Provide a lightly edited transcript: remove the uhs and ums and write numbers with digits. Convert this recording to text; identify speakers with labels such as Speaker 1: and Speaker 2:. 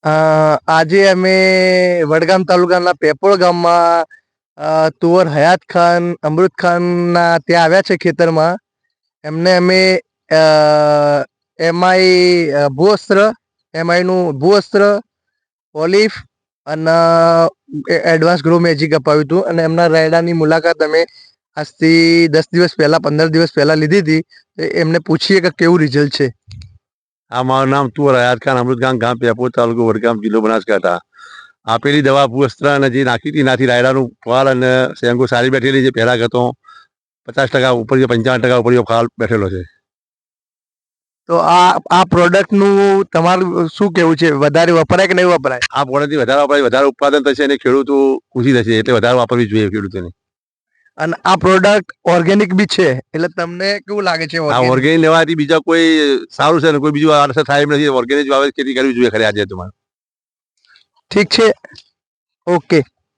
Speaker 1: આજે અમે વડગામ તાલુકાના પેપોળ ગામમાં તુવર હયાત ખાન અમૃત ખાનના ત્યાં આવ્યા છે ખેતરમાં. એમને અમે એમઆઈ ભૂવસ્ત્ર એમઆઈનું ભૂવસ્ત્ર ઓલિફ અને એડવાન્સ ગ્રો મેજિક અપાવ્યું હતું અને એમના રાયડાની મુલાકાત અમે આજથી 10 દિવસ પહેલાં 15 દિવસ પહેલાં લીધી હતી. એમને પૂછીએ કે કેવું રિઝલ્ટ છે.
Speaker 2: મારું નામ તુવર હયાત ખાન અમૃતગામ ગામ પેપોળ તાલુકો વડગામ જિલ્લો બનાસકાંઠા. આપેલી દવા ભૂવસ્ત્ર અને જે નાખી હતી એનાથી રાયડાનું ફાલ અને શેંગો સારી બેઠેલી છે. પહેલાં કરતો 50% ઉપર 55% ઉપર ફાલ બેઠેલો છે.
Speaker 1: તો આ પ્રોડક્ટનું તમારું શું કેવું છે? વધારે વપરાય કે નહીં વપરાય?
Speaker 2: આ પ્રોડક્ટથી વધારે વપરાય, વધારે ઉત્પાદન થશે અને ખેડૂતો ખુશી થશે, એટલે વધારે વાપરવી જોઈએ ખેડૂતોને.
Speaker 1: અને આ પ્રોડક્ટ ઓર્ગેનિક બી છે, એટલે તમને કેવું લાગે છે?
Speaker 2: આ ઓર્ગેનિક લેવાથી બીજા કોઈ સારું છે ને કોઈ બીજું અસર થાય એમ નથી. ઓર્ગેનિક ખેતી કરવી જોઈએ ખરી આજે તમારે.
Speaker 1: ઠીક છે, ઓકે.